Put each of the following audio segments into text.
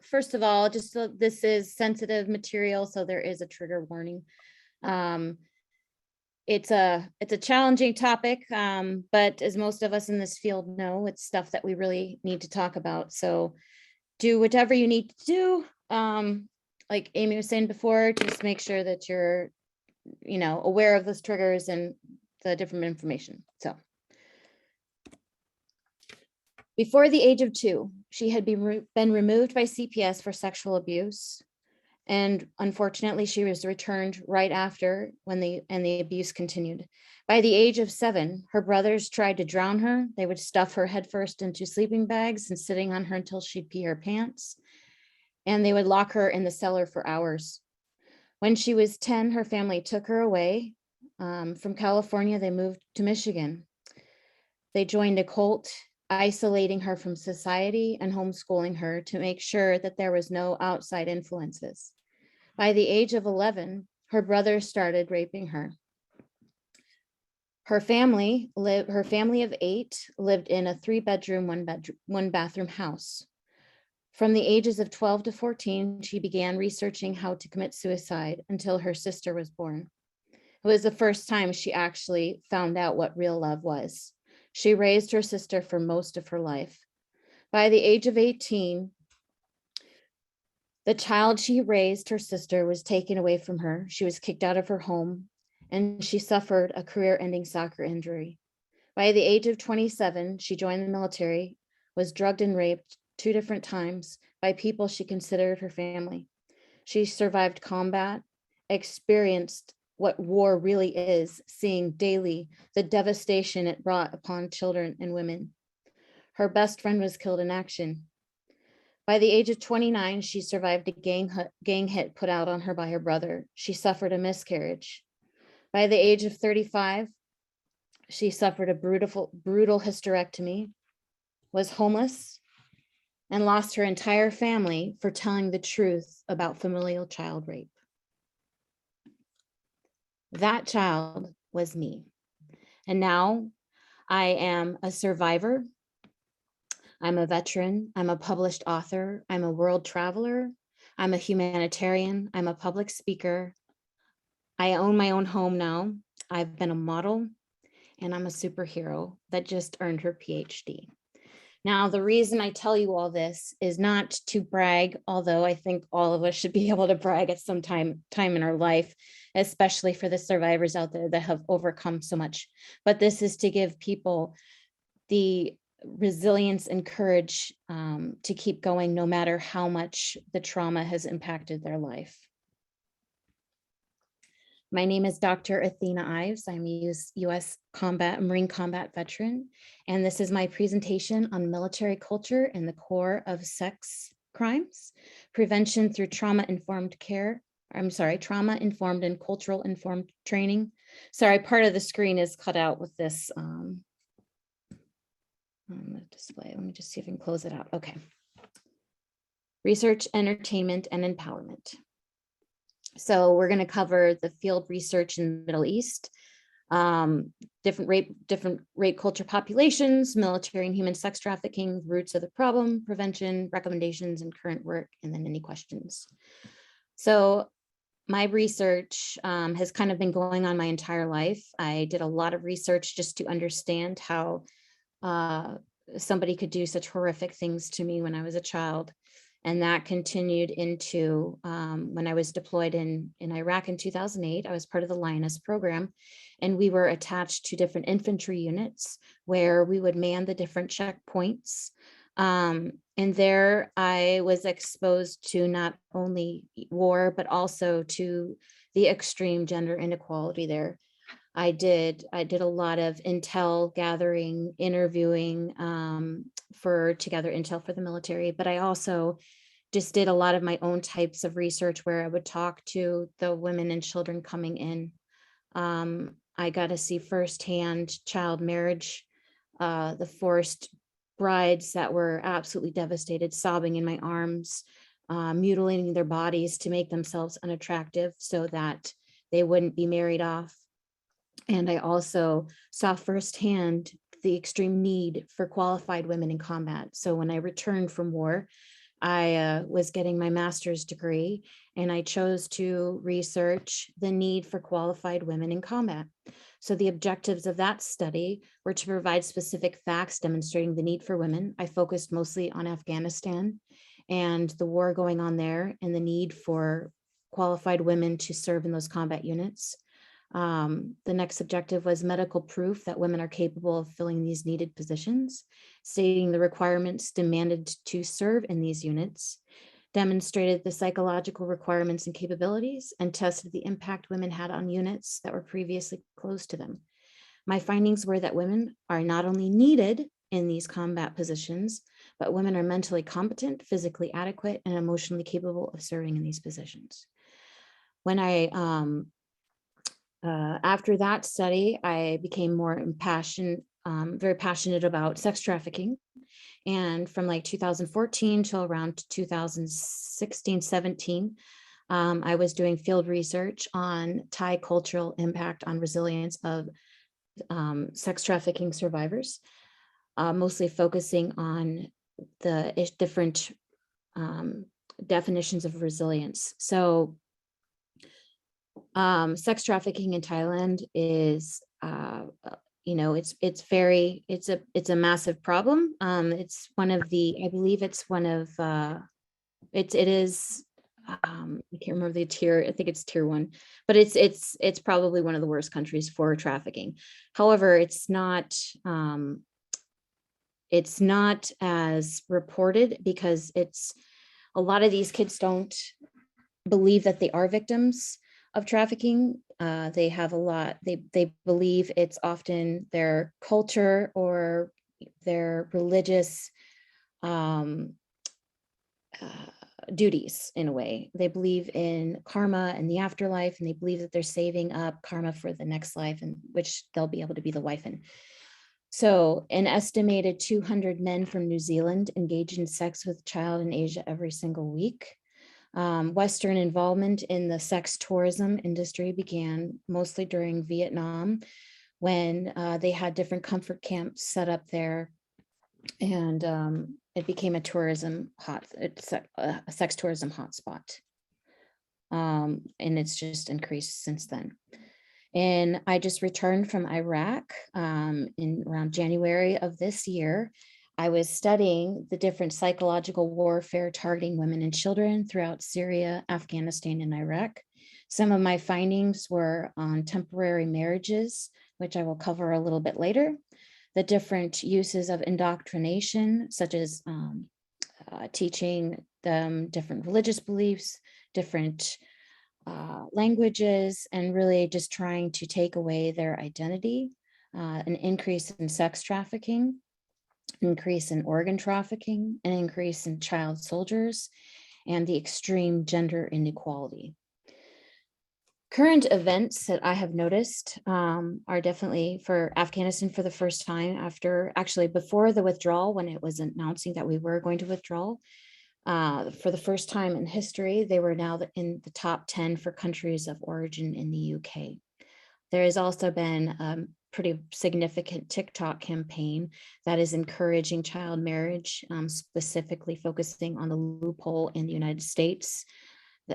First of all, just so this is sensitive material, so there is a trigger warning. It's a challenging topic, but as most of us in this field know, it's stuff that we really need to talk about. So do whatever you need to do. Like Amy was saying before, just make sure that you're, aware of those triggers and the different information. So before the age of 2, she had been removed by CPS for sexual abuse. And unfortunately, she was returned right after and the abuse continued. By the age of 7, her brothers tried to drown her. They would stuff her headfirst into sleeping bags and sitting on her until she'd pee her pants. And they would lock her in the cellar for hours. When she was 10, her family took her away. From California, they moved to Michigan. They joined a cult, isolating her from society and homeschooling her to make sure that there was no outside influences. By the age of 11, her brothers started raping her. Her family of 8 lived in a 3-bedroom, 1-bathroom house. From the ages of 12 to 14, she began researching how to commit suicide until her sister was born. It was the first time she actually found out what real love was. She raised her sister for most of her life. By the age of 18, the child she raised, her sister, was taken away from her. She was kicked out of her home, and she suffered a career-ending soccer injury. By the age of 27, she joined the military, was drugged and raped 2 different times by people she considered her family. She survived combat, experienced what war really is, seeing daily the devastation it brought upon children and women. Her best friend was killed in action. By the age of 29, she survived a gang hit put out on her by her brother. She suffered a miscarriage. By the age of 35, she suffered a brutal hysterectomy, was homeless, and lost her entire family for telling the truth about familial child rape. That child was me. And now I am a survivor. I'm a veteran. I'm a published author. I'm a world traveler. I'm a humanitarian. I'm a public speaker. I own my own home now. I've been a model, and I'm a superhero that just earned her PhD. Now, the reason I tell you all this is not to brag, although I think all of us should be able to brag at some time in our life, especially for the survivors out there that have overcome so much. But this is to give people the resilience and courage to keep going no matter how much the trauma has impacted their life. My name is Dr. Athena Ives. I'm a U.S. Marine combat veteran, and this is my presentation on military culture and the core of sex crimes, prevention through trauma-informed and cultural-informed training. Sorry, part of the screen is cut out with this on the display. Let me just see if I can close it out. Okay. Research, entertainment, and empowerment. So we're going to cover the field research in the Middle East, different rape culture populations, military and human sex trafficking, roots of the problem, prevention, recommendations, and current work, and then any questions. So my research has kind of been going on my entire life. I did a lot of research just to understand how somebody could do such horrific things to me when I was a child. And that continued into when I was deployed in Iraq in 2008. I was part of the Lioness program, and we were attached to different infantry units where we would man the different checkpoints. And there I was exposed to not only war, but also to the extreme gender inequality there. I did a lot of intel gathering, interviewing to gather intel for the military, but I also just did a lot of my own types of research where I would talk to the women and children coming in. I got to see firsthand child marriage, the forced brides that were absolutely devastated, sobbing in my arms, mutilating their bodies to make themselves unattractive so that they wouldn't be married off. And I also saw firsthand the extreme need for qualified women in combat. So when I returned from war, I was getting my master's degree, and I chose to research the need for qualified women in combat. So the objectives of that study were to provide specific facts demonstrating the need for women. I focused mostly on Afghanistan and the war going on there and the need for qualified women to serve in those combat units. The next objective was medical proof that women are capable of filling these needed positions, stating the requirements demanded to serve in these units, demonstrated the psychological requirements and capabilities, and tested the impact women had on units that were previously closed to them. My findings were that women are not only needed in these combat positions, but women are mentally competent, physically adequate, and emotionally capable of serving in these positions. When after that study, I became more very passionate about sex trafficking. And from like 2014 till around 2016, 17, I was doing field research on Thai cultural impact on resilience of sex trafficking survivors, mostly focusing on the different definitions of resilience. So sex trafficking in Thailand is, it's a massive problem. It's one of the, I believe it's one of, it is, I can't remember the tier. I think it's tier 1, but it's probably one of the worst countries for trafficking. However, it's not as reported because a lot of these kids don't believe that they are victims of trafficking. They have they believe it's often their culture or their religious duties in a way. They believe in karma and the afterlife, and they believe that they're saving up karma for the next life, in which they'll be able to be the wife in. So an estimated 200 men from New Zealand engage in sex with a child in Asia every single week. Western involvement in the sex tourism industry began mostly during Vietnam, when they had different comfort camps set up there, and it became a sex tourism hotspot. And it's just increased since then. And I just returned from Iraq in around January of this year. I was studying the different psychological warfare targeting women and children throughout Syria, Afghanistan, and Iraq. Some of my findings were on temporary marriages, which I will cover a little bit later, the different uses of indoctrination, such as teaching them different religious beliefs, different languages, and really just trying to take away their identity, an increase in sex trafficking, increase in organ trafficking, an increase in child soldiers, and the extreme gender inequality. Current events that I have noticed are definitely for Afghanistan for the first time before the withdrawal, when it was announcing that we were going to withdraw. For the first time in history, they were now in the top 10 for countries of origin in the UK. There has also been a pretty significant TikTok campaign that is encouraging child marriage, specifically focusing on the loophole in the United States,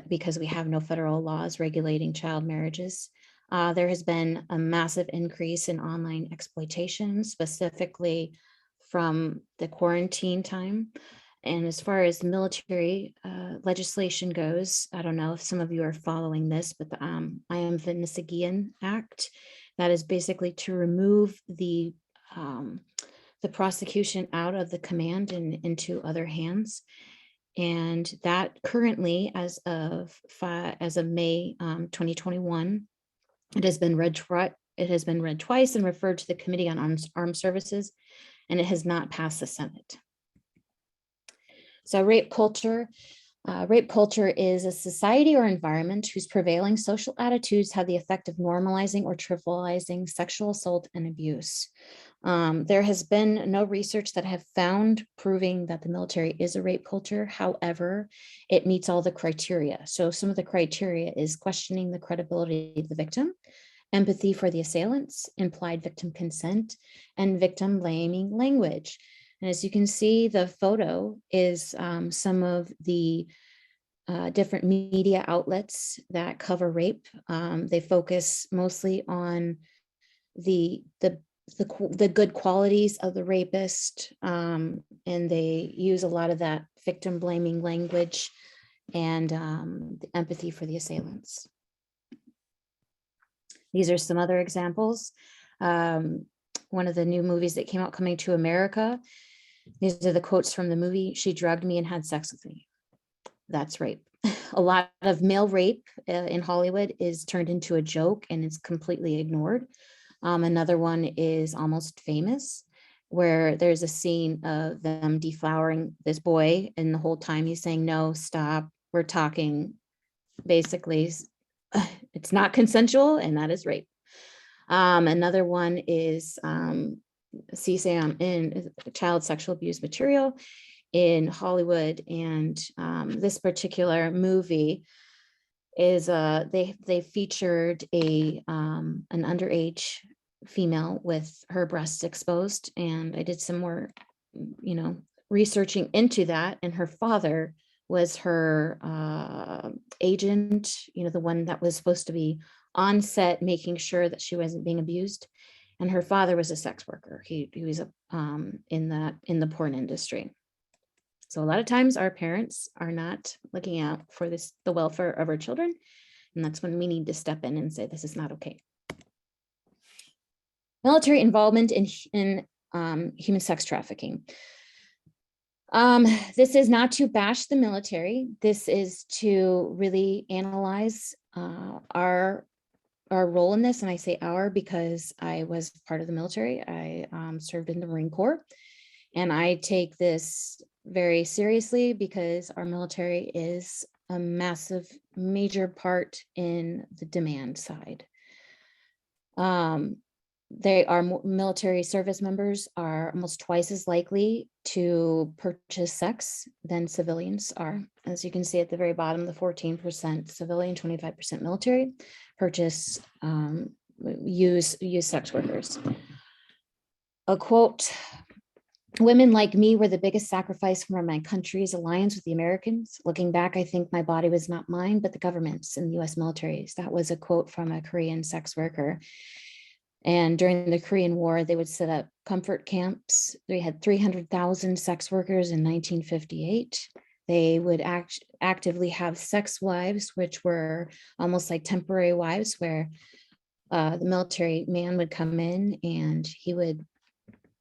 because we have no federal laws regulating child marriages. There has been a massive increase in online exploitation, specifically from the quarantine time. And as far as military legislation goes, I don't know if some of you are following this, but the Iamvinnisigian Act, that is basically to remove the prosecution out of the command and into other hands. And that currently, as of May 2021, it has been read twice and referred to the Committee on Armed Services, and it has not passed the Senate. So rape culture. Rape culture is a society or environment whose prevailing social attitudes have the effect of normalizing or trivializing sexual assault and abuse. There has been no research that have found proving that the military is a rape culture. However, it meets all the criteria. So some of the criteria is questioning the credibility of the victim, empathy for the assailants, implied victim consent, and victim blaming language. And as you can see, the photo is some of the different media outlets that cover rape. They focus mostly on the good qualities of the rapist, and they use a lot of that victim blaming language and the empathy for the assailants. These are some other examples. One of the new movies that came out, Coming to America. These are the quotes from the movie. She drugged me and had sex with me. That's rape. A lot of male rape in Hollywood is turned into a joke and it's completely ignored. Another one is Almost Famous, where there's a scene of them deflowering this boy, and the whole time he's saying, no, stop, we're talking. Basically, it's not consensual, and that is rape. Another one is CSAM in child sexual abuse material in Hollywood, and this particular movie is they featured an underage female with her breasts exposed, and I did some more researching into that, and her father was her agent, the one that was supposed to be on set making sure that she wasn't being abused, and her father was a sex worker. He was in the porn industry. So a lot of times our parents are not looking out for the welfare of our children. And that's when we need to step in and say, this is not okay. Military involvement in human sex trafficking. This is not to bash the military. This is to really analyze our role in this. And I say our because I was part of the military. I served in the Marine Corps. And I take this very seriously because our military is a massive, major part in the demand side. Military service members are almost twice as likely to purchase sex than civilians are. As you can see at the very bottom, the 14% civilian, 25% military purchase, use sex workers. A quote, "Women like me were the biggest sacrifice for my country's alliance with the Americans. Looking back, I think my body was not mine, but the government's and the US military's." That was a quote from a Korean sex worker. And during the Korean War, they would set up comfort camps. They had 300,000 sex workers in 1958. They would actively have sex wives, which were almost like temporary wives, where the military man would come in and he would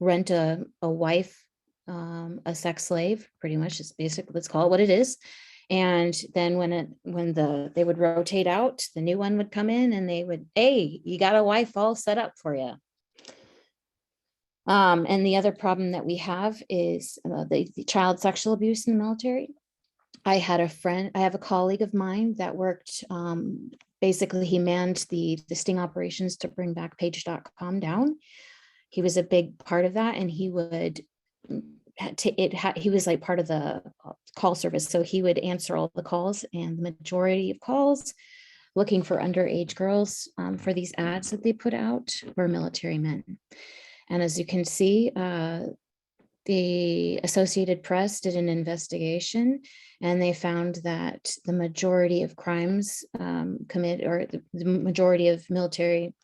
rent a wife, a sex slave, pretty much. It's basically, let's call it what it is. And then when they would rotate out, the new one would come in and they would, hey, you got a wife all set up for you. And the other problem that we have is the child sexual abuse in the military. I have a colleague of mine that worked, basically he manned the sting operations to bring back page.com down. He was a big part of that, and he would he was like part of the call service. So he would answer all the calls, and the majority of calls looking for underage girls for these ads that they put out were military men. And as you can see, the Associated Press did an investigation, and they found that the majority of crimes the majority of military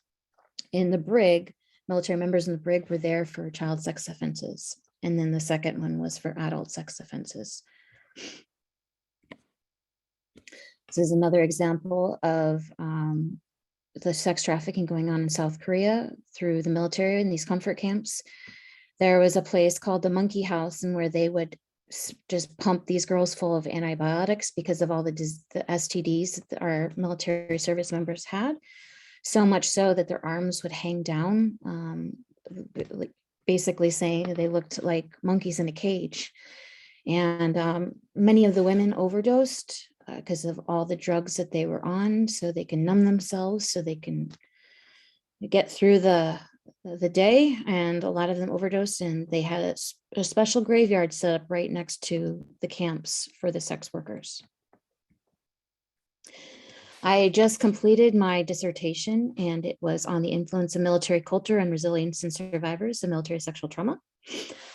members in the brig were there for child sex offenses. And then the second one was for adult sex offenses. This is another example of the sex trafficking going on in South Korea through the military in these comfort camps. There was a place called the Monkey House, and where they would just pump these girls full of antibiotics because of all the STDs that our military service members had. So much so that their arms would hang down, basically saying they looked like monkeys in a cage. And many of the women overdosed because of all the drugs that they were on, so they can numb themselves, so they can get through the day. And a lot of them overdosed, and they had a special graveyard set up right next to the camps for the sex workers. I just completed my dissertation, and it was on the influence of military culture and resilience in survivors of military sexual trauma.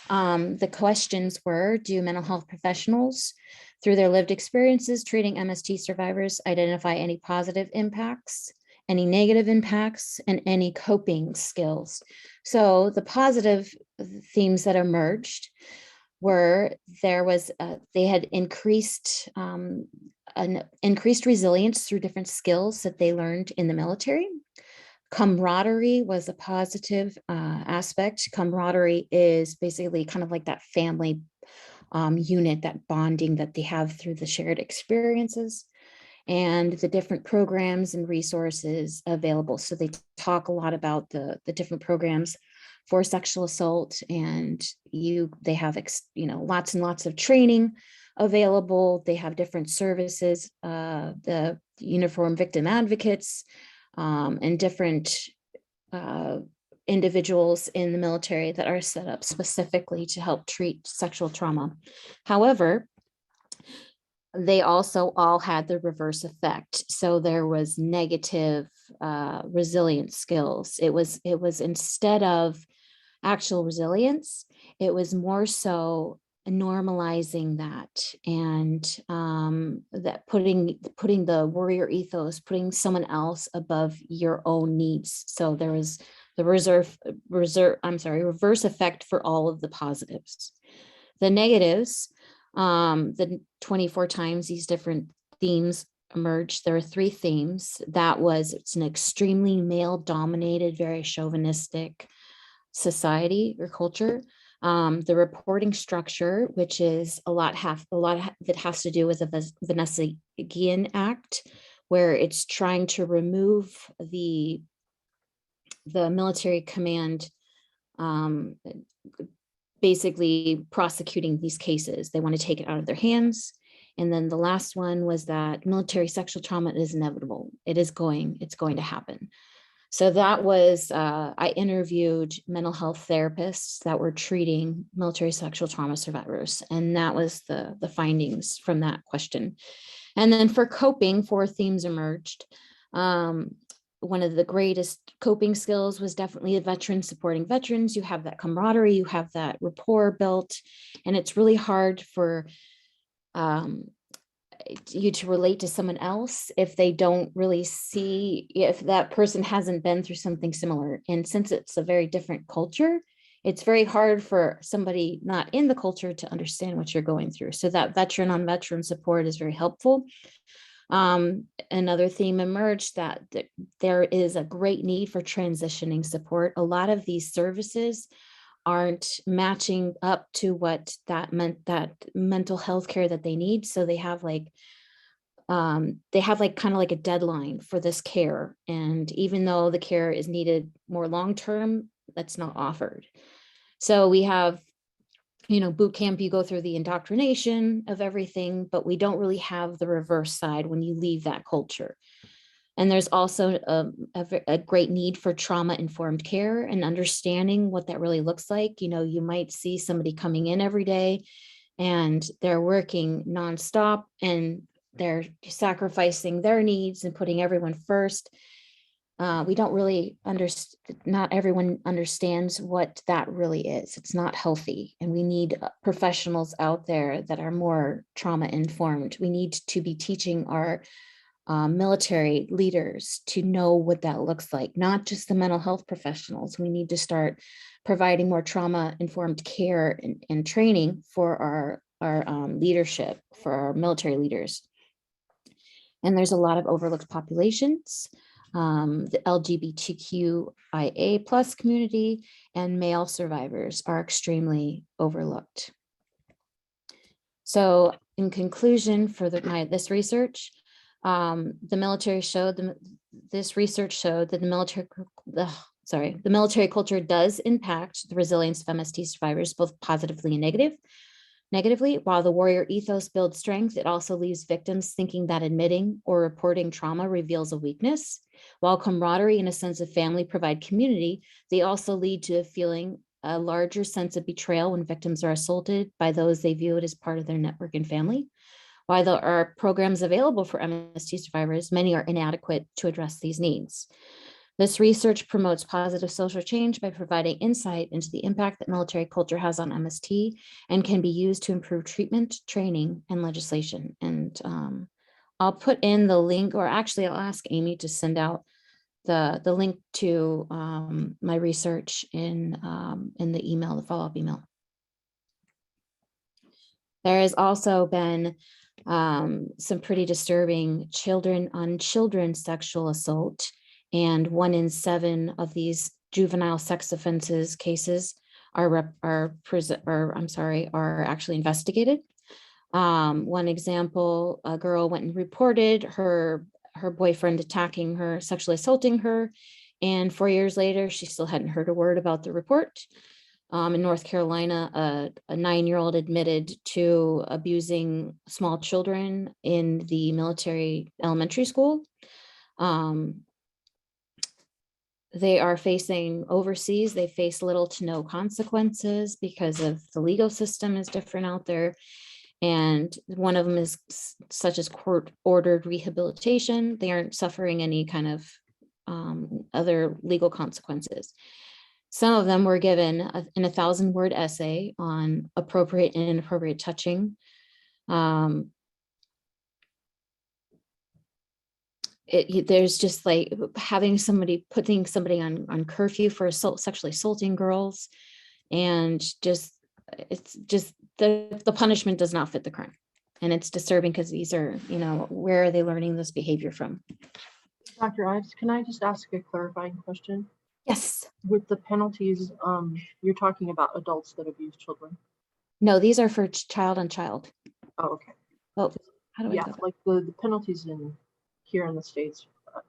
The questions were, do mental health professionals, through their lived experiences treating MST survivors, identify any positive impacts, any negative impacts, and any coping skills? So the positive themes that emerged were they had increased resilience through different skills that they learned in the military. Camaraderie was a positive aspect. Camaraderie is basically kind of like that family unit, that bonding that they have through the shared experiences and the different programs and resources available. So they talk a lot about the different programs for sexual assault, and they have lots and lots of training available. They have different services, the uniform victim advocates, and different individuals in the military that are set up specifically to help treat sexual trauma. However, they also all had the reverse effect. So there was negative resilience skills. It was instead of actual resilience, it was more so normalizing that, and that putting the warrior ethos, putting someone else above your own needs. So there was the reverse effect for all of the positives. The negatives, the 24 times these different themes emerged, there are 3 themes. It's an extremely male dominated, very chauvinistic society or culture. The reporting structure, which is a lot that has to do with the Vanessa Guillen Act, where it's trying to remove the military command, basically prosecuting these cases. They want to take it out of their hands. And then the last one was that military sexual trauma is inevitable. It's going to happen. So that was, I interviewed mental health therapists that were treating military sexual trauma survivors. And that was the findings from that question. And then for coping, 4 themes emerged. One of the greatest coping skills was definitely a veteran supporting veterans. You have that camaraderie, you have that rapport built, and it's really hard for you to relate to someone else if they don't really see, if that person hasn't been through something similar. And since it's a very different culture, it's very hard for somebody not in the culture to understand what you're going through. So that veteran on veteran support is very helpful. Another theme emerged that there is a great need for transitioning support. A lot of these services aren't matching up to what that mental health care that they need. So they have kind of like a deadline for this care. And even though the care is needed more long-term, that's not offered. So we have, boot camp, you go through the indoctrination of everything, but we don't really have the reverse side when you leave that culture. And there's also a great need for trauma-informed care and understanding what that really looks like. You might see somebody coming in every day and they're working nonstop and they're sacrificing their needs and putting everyone first. We don't really understand, not everyone understands what that really is. It's not healthy. And we need professionals out there that are more trauma-informed. We need to be teaching our military leaders to know what that looks like, not just the mental health professionals. We need to start providing more trauma-informed care and training for our leadership, for our military leaders. And there's a lot of overlooked populations. The LGBTQIA plus community and male survivors are extremely overlooked. So in conclusion for this research, this research showed that the military culture does impact the resilience of MST survivors, both positively and negatively. While the warrior ethos builds strength, it also leaves victims thinking that admitting or reporting trauma reveals a weakness. While camaraderie and a sense of family provide community, they also lead to a larger sense of betrayal when victims are assaulted by those they view it as part of their network and family. While there are programs available for MST survivors, many are inadequate to address these needs. This research promotes positive social change by providing insight into the impact that military culture has on MST and can be used to improve treatment, training, and legislation. And I'll put in the link, or actually I'll ask Amy to send out the link to my research in the email, the follow-up email. There has also been some pretty disturbing children sexual assault, and 1 in 7 of these juvenile sex offenses cases are actually investigated. One example, a girl went and reported her boyfriend attacking her, sexually assaulting her, and 4 years later, she still hadn't heard a word about the report. In North Carolina, a 9-year-old admitted to abusing small children in the military elementary school. They are facing overseas, they face little to no consequences because of the legal system is different out there. And one of them is such as court-ordered rehabilitation. They aren't suffering any kind of other legal consequences. Some of them were given an 1,000-word essay on appropriate and inappropriate touching. There's just like putting somebody on curfew for sexually assaulting girls, and it's just the punishment does not fit the crime. And it's disturbing because these are, where are they learning this behavior from? Dr. Ives, can I just ask a clarifying question? Yes. With the penalties, you're talking about adults that abuse children? No, these are for child on child. Oh, okay. Oh, how do I go? Like the penalties here in the States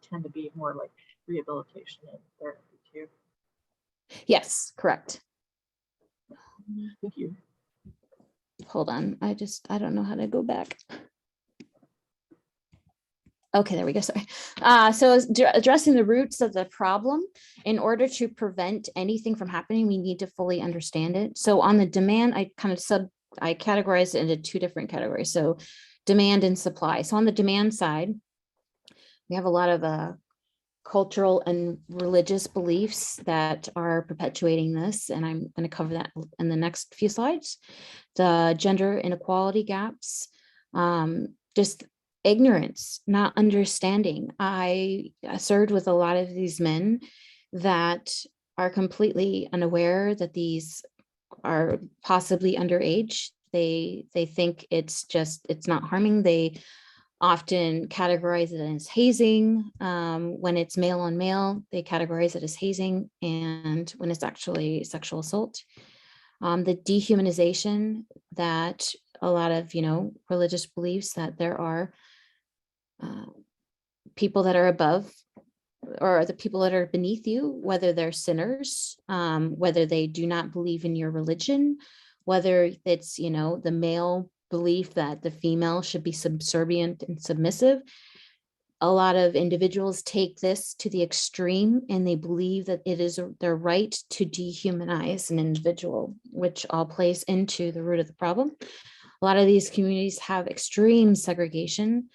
tend to be more like rehabilitation and therapy too. Yes, correct. Thank you. Hold on, I don't know how to go back. Okay, there we go, sorry. So addressing the roots of the problem, in order to prevent anything from happening, we need to fully understand it. So on the demand, I categorized it into 2 different categories. So demand and supply. So on the demand side, we have a lot of cultural and religious beliefs that are perpetuating this, and I'm going to cover that in the next few slides. The gender inequality gaps, just ignorance, not understanding. I served with a lot of these men that are completely unaware that these are possibly underage. They think it's not harming. They often categorize it as hazing. When it's male on male, they categorize it as hazing, and when it's actually sexual assault. The dehumanization that a lot of, religious beliefs that there are people that are above, or the people that are beneath you, whether they're sinners, whether they do not believe in your religion, whether it's, the male belief that the female should be subservient and submissive. A lot of individuals take this to the extreme, and they believe that it is their right to dehumanize an individual, which all plays into the root of the problem. A lot of these communities have extreme segregation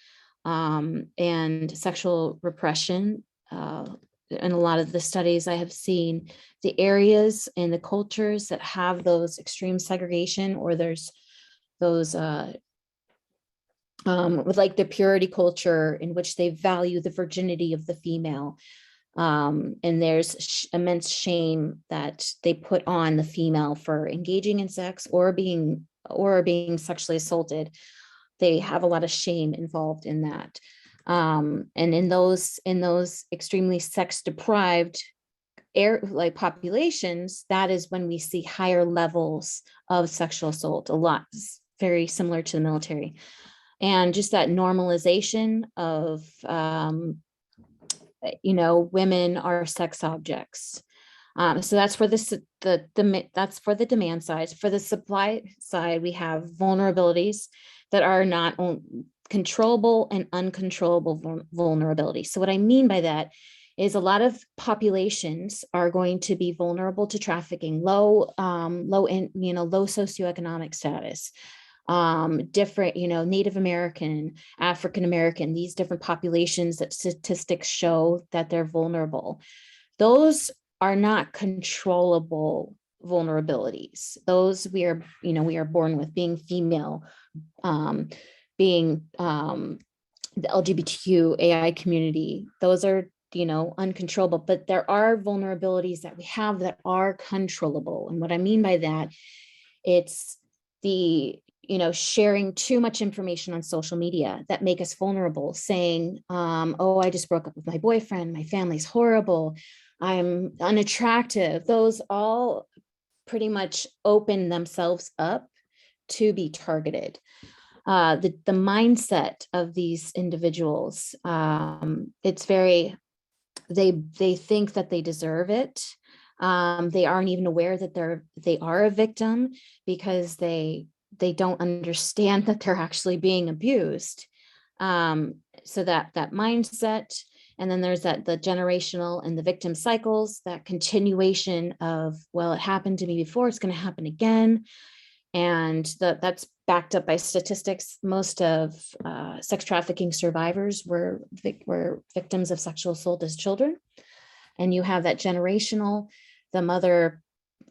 and sexual repression. In a lot of the studies I have seen, the areas and the cultures that have those extreme segregation, or there's those with like the purity culture in which they value the virginity of the female. And there's immense shame that they put on the female for engaging in sex or being sexually assaulted. They have a lot of shame involved in that. And in those extremely sex deprived populations, that is when we see higher levels of sexual assault. A lot, very similar to the military. And just that normalization of, women are sex objects. So that's for that's for the demand side. For the supply side, we have vulnerabilities that are not controllable and uncontrollable vulnerability. So what I mean by that is a lot of populations are going to be vulnerable to trafficking, low socioeconomic status. different, Native American, African American, these different populations that statistics show that they're vulnerable. Those are not controllable vulnerabilities. Those we are born with, being female, being the LGBTQ AI community. Those are uncontrollable, but there are vulnerabilities that we have that are controllable. And what I mean by that, it's the sharing too much information on social media that make us vulnerable, saying, oh, I just broke up with my boyfriend, my family's horrible, I'm unattractive. Those all pretty much open themselves up to be targeted. The mindset of these individuals, it's very, they think that they deserve it. They aren't even aware that they are a victim, because they don't understand that they're actually being abused. So that mindset, and then there's the generational and the victim cycles, that continuation of, well, it happened to me before, it's going to happen again. And that's backed up by statistics. Most of sex trafficking survivors were victims of sexual assault as children. And you have that generational, the mother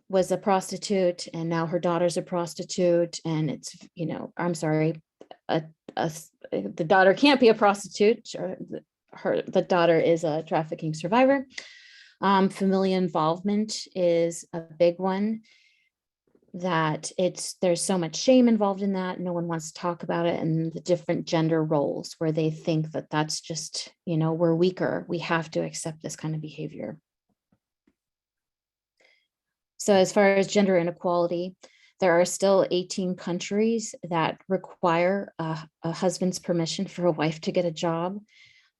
was a prostitute and now her daughter's a prostitute, and it's, I'm sorry, the daughter can't be a prostitute, the daughter is a trafficking survivor. Familial involvement is a big one, that there's so much shame involved in that. No one wants to talk about it. And the different gender roles, where they think that that's just, we're weaker, we have to accept this kind of behavior. So as far as gender inequality, there are still 18 countries that require a husband's permission for a wife to get a job.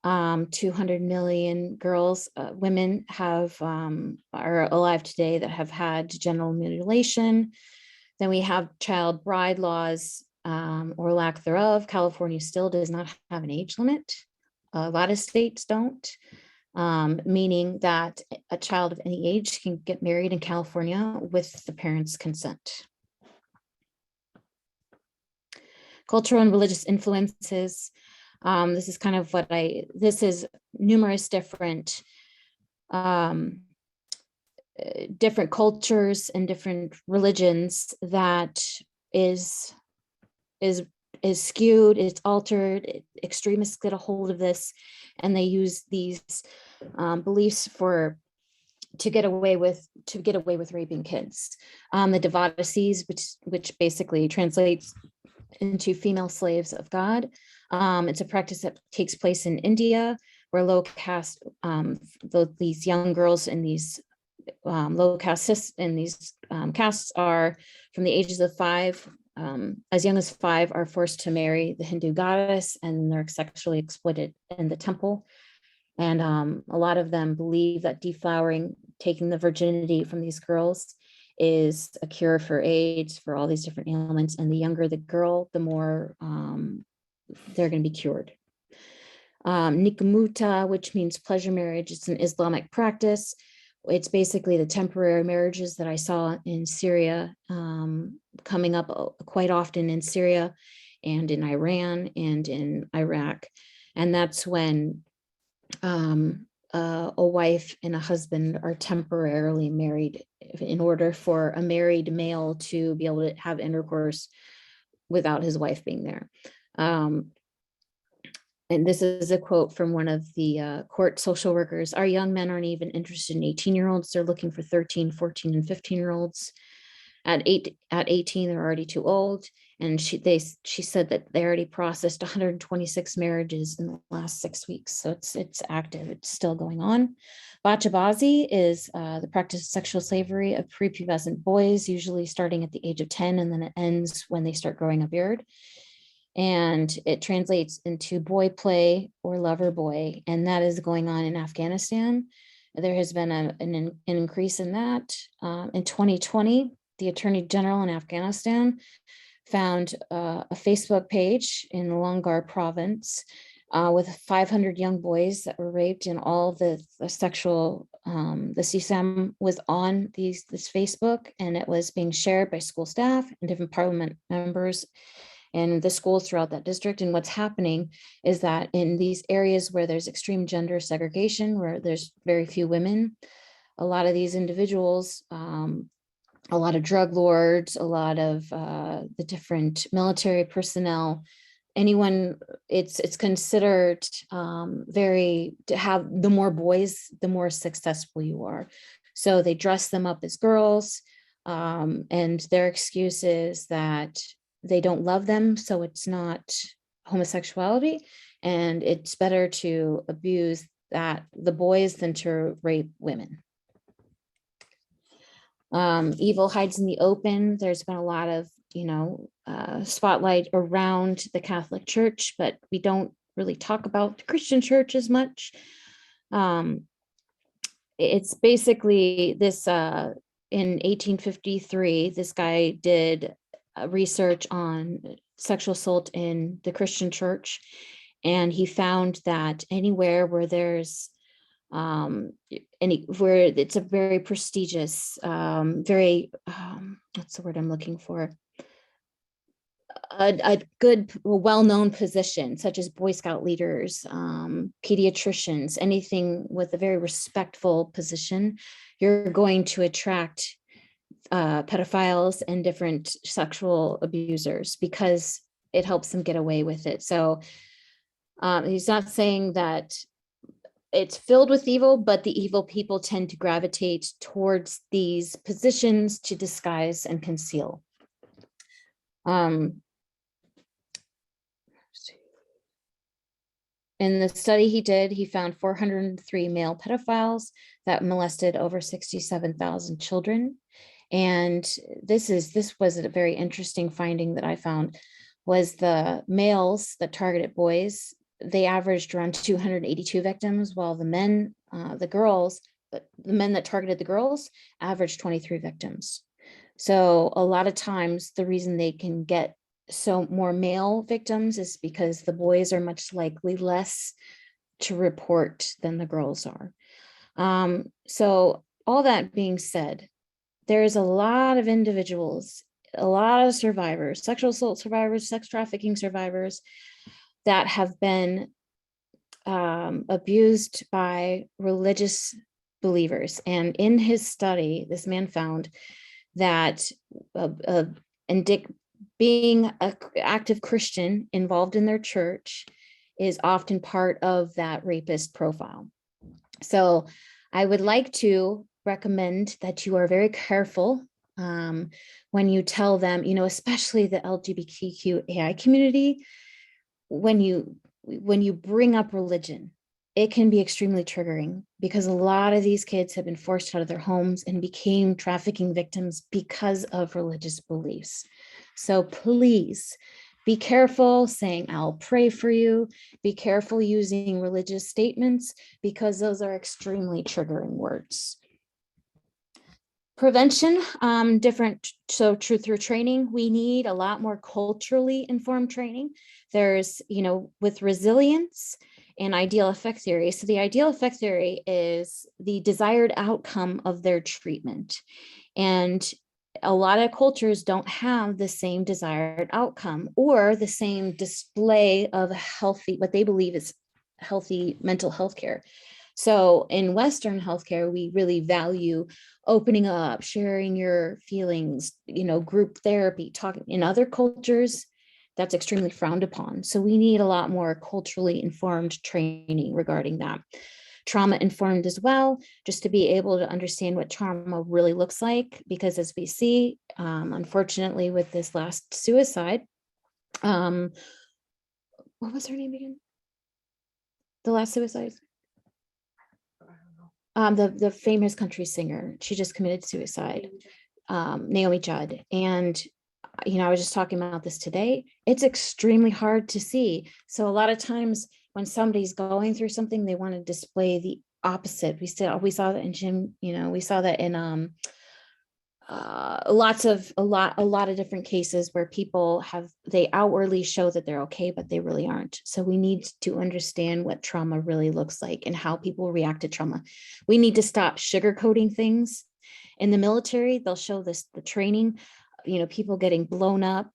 200 million girls, women are alive today that have had genital mutilation. Then we have child bride laws, or lack thereof. California still does not have an age limit. A lot of states don't, meaning that a child of any age can get married in California with the parents' consent. Cultural and religious influences. This is kind of this is numerous different cultures and different religions that is skewed, it's altered. Extremists get a hold of this, and they use these beliefs to get away with raping kids. The Devadasis, which basically translates into female slaves of God. It's a practice that takes place in India, where low caste, these young girls in these low caste in these castes are, from the ages of 5, as young as 5, are forced to marry the Hindu goddess, and they're sexually exploited in the temple. And a lot of them believe that deflowering, taking the virginity from these girls, is a cure for AIDS, for all these different ailments. And the younger the girl, the more they're going to be cured. Nikah, which means pleasure marriage, it's an Islamic practice. It's basically the temporary marriages that I saw in Syria, coming up quite often in Syria and in Iran and in Iraq. And that's when a wife and a husband are temporarily married in order for a married male to be able to have intercourse without his wife being there. And this is a quote from one of the court social workers. Our young men aren't even interested in 18-year-olds. They're looking for 13, 14, and 15-year-olds. At 18, they're already too old. And she said that they already processed 126 marriages in the last 6 weeks. So it's active. It's still going on. Bachabazi is the practice of sexual slavery of prepubescent boys, usually starting at the age of 10, and then it ends when they start growing a beard. And it translates into boy play or lover boy, and that is going on in Afghanistan. There has been an increase in that. In 2020, the Attorney General in Afghanistan found a Facebook page in the Longar province with 500 young boys that were raped, and all the sexual, the CSAM was on this Facebook, and it was being shared by school staff and different parliament members. and the schools throughout that district. And what's happening is that in these areas where there's extreme gender segregation, where there's very few women, a lot of these individuals, a lot of drug lords, a lot of the different military personnel, anyone, it's considered very, to have the more boys, the more successful you are. So they dress them up as girls, and their excuse is that they don't love them, so it's not homosexuality, and it's better to abuse the boys than to rape women. Evil hides in the open. There's been a lot of, spotlight around the Catholic Church, but we don't really talk about the Christian Church as much. It's basically this, in 1853, this guy did research on sexual assault in the Christian Church, and he found that anywhere where there's where it's a very prestigious, very, what's the word I'm looking for? A good, well-known position, such as Boy Scout leaders, pediatricians, anything with a very respectful position, you're going to attract pedophiles and different sexual abusers because it helps them get away with it. So he's not saying that it's filled with evil, but the evil people tend to gravitate towards these positions to disguise and conceal. In the study he did, he found 403 male pedophiles that molested over 67,000 children. And this was a very interesting finding that I found, was the males that targeted boys, they averaged around 282 victims, while the men, the men that targeted the girls averaged 23 victims. So a lot of times the reason they can get so more male victims is because the boys are much likely less to report than the girls are. So all that being said, there's a lot of individuals, a lot of survivors, sexual assault survivors, sex trafficking survivors that have been abused by religious believers. And in his study, this man found that being an active Christian involved in their church is often part of that rapist profile. So I would like to recommend that you are very careful when you tell them, especially the LGBTQAI community, when you bring up religion, it can be extremely triggering because a lot of these kids have been forced out of their homes and became trafficking victims because of religious beliefs. So please be careful saying, I'll pray for you. Be careful using religious statements because those are extremely triggering words. Prevention, so truth through training, we need a lot more culturally informed training. There's, with resilience and ideal effect theory. So the ideal effect theory is the desired outcome of their treatment. And a lot of cultures don't have the same desired outcome or the same display of healthy, what they believe is healthy mental health care. So in Western healthcare, we really value opening up, sharing your feelings, group therapy, talking. In other cultures, that's extremely frowned upon. So we need a lot more culturally informed training regarding that. Trauma informed as well, just to be able to understand what trauma really looks like, because as we see, unfortunately, with this last suicide, what was her name again? The last suicide? The famous country singer, she just committed suicide, Naomi Judd. And, I was just talking about this today. It's extremely hard to see. So a lot of times when somebody's going through something, they want to display the opposite. We saw that in gym, we saw that in a lot of different cases where people they outwardly show that they're okay, but they really aren't. So we need to understand what trauma really looks like and how people react to trauma. We need to stop sugarcoating things. In the military, they'll show the training, people getting blown up,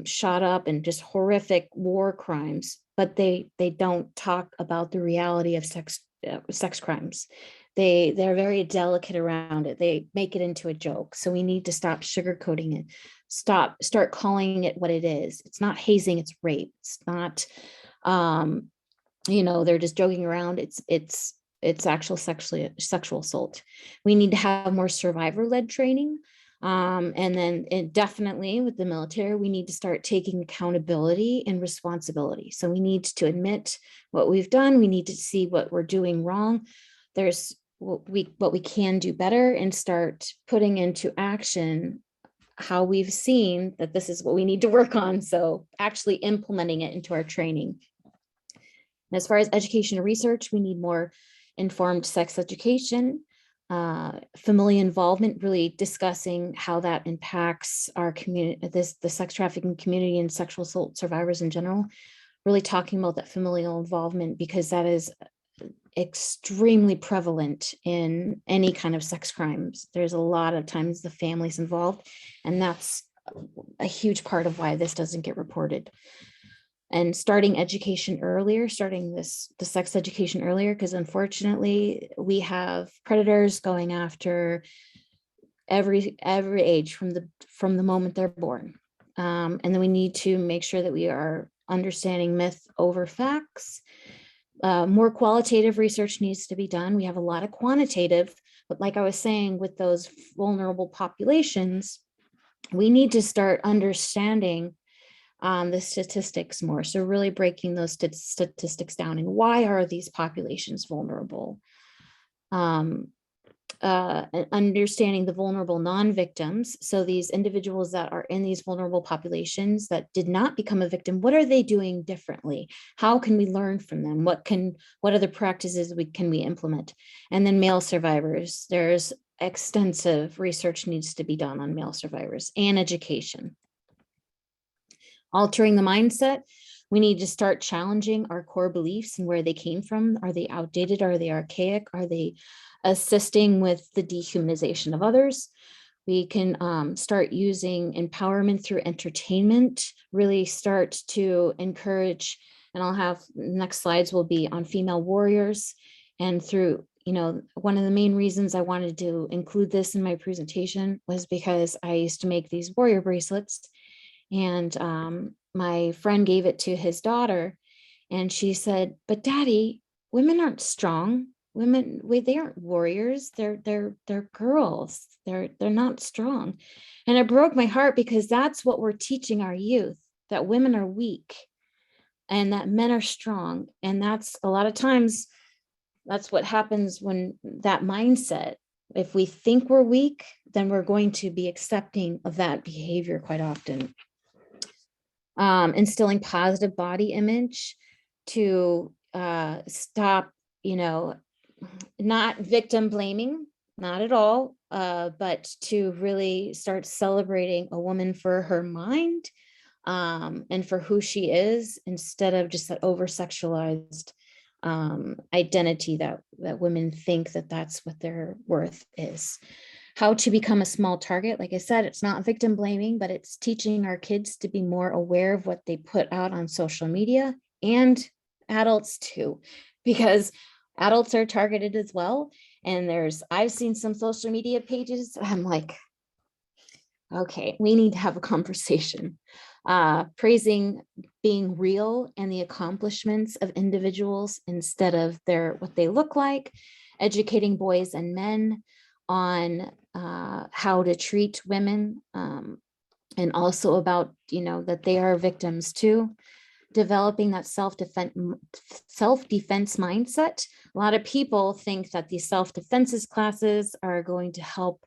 shot up and just horrific war crimes, but they don't talk about the reality of sex crimes. They're very delicate around it. They make it into a joke. So we need to stop sugarcoating it. Start calling it what it is. It's not hazing, it's rape. It's not, they're just joking around. It's actual sexual assault. We need to have more survivor-led training. And then definitely with the military, we need to start taking accountability and responsibility. So we need to admit what we've done. We need to see what we're doing wrong. There's what we can do better, and start putting into action how we've seen that this is what we need to work on. So actually implementing it into our training. And as far as education and research, we need more informed sex education, family involvement, really discussing how that impacts our community, the sex trafficking community and sexual assault survivors in general, really talking about that familial involvement, because that is extremely prevalent in any kind of sex crimes. There's a lot of times the family's involved, and that's a huge part of why this doesn't get reported. And starting education earlier, the sex education earlier, because unfortunately we have predators going after every age from the moment they're born. And then we need to make sure that we are understanding myth over facts. More qualitative research needs to be done. We have a lot of quantitative, but like I was saying, with those vulnerable populations, we need to start understanding the statistics more. So really breaking those statistics down, and why are these populations vulnerable? Understanding the vulnerable non-victims. So these individuals that are in these vulnerable populations that did not become a victim, what are they doing differently? How can we learn from them? What other practices can we implement? And then male survivors, there's extensive research needs to be done on male survivors, and education. Altering the mindset, we need to start challenging our core beliefs and where they came from. Are they outdated? Are they archaic? Are they assisting with the dehumanization of others? We can start using empowerment through entertainment, really start to encourage, and I'll have next slides will be on female warriors. And through, one of the main reasons I wanted to include this in my presentation was because I used to make these warrior bracelets, and my friend gave it to his daughter, and she said, "But Daddy, women aren't strong. Women, they aren't warriors. They're girls. They're not strong." And it broke my heart, because that's what we're teaching our youth, that women are weak and that men are strong. And that's a lot of times, that's what happens when that mindset, if we think we're weak, then we're going to be accepting of that behavior quite often. Instilling positive body image to stop, not victim blaming, not at all, but to really start celebrating a woman for her mind, and for who she is, instead of just that over-sexualized identity that women think that that's what their worth is. How to become a small target. Like I said, it's not victim blaming, but it's teaching our kids to be more aware of what they put out on social media, and adults too, because adults are targeted as well. And I've seen some social media pages, I'm like, okay, we need to have a conversation. Praising being real and the accomplishments of individuals instead of what they look like, educating boys and men on how to treat women, and also about, that they are victims too. Developing that self-defense mindset. A lot of people think that these self-defenses classes are going to help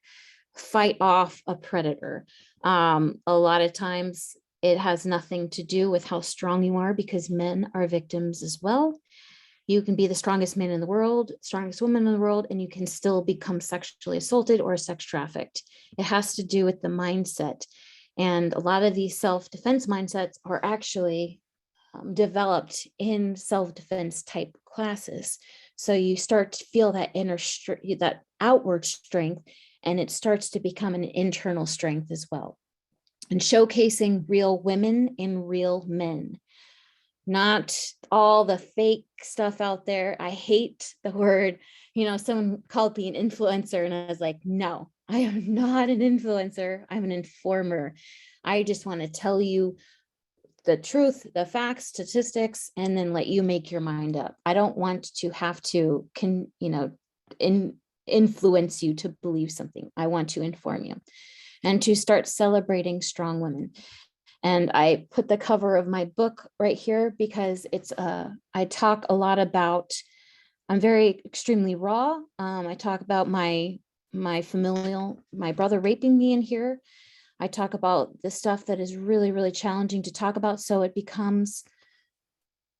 fight off a predator. A lot of times it has nothing to do with how strong you are, because men are victims as well. You can be the strongest man in the world, strongest woman in the world, and you can still become sexually assaulted or sex trafficked. It has to do with the mindset. And a lot of these self-defense mindsets are actually developed in self-defense type classes. So you start to feel that that outward strength, and it starts to become an internal strength as well. and showcasing real women and real men, not all the fake stuff out there. I hate the word, someone called me an influencer, and I was like, no, I am not an influencer. I'm an informer. I just want to tell you the truth, the facts, statistics, and then let you make your mind up. I don't want to have to influence you to believe something. I want to inform you and to start celebrating strong women. And I put the cover of my book right here because I talk a lot about, I'm very extremely raw. I talk about my brother raping me in here. I talk about the stuff that is really, really challenging to talk about. So it becomes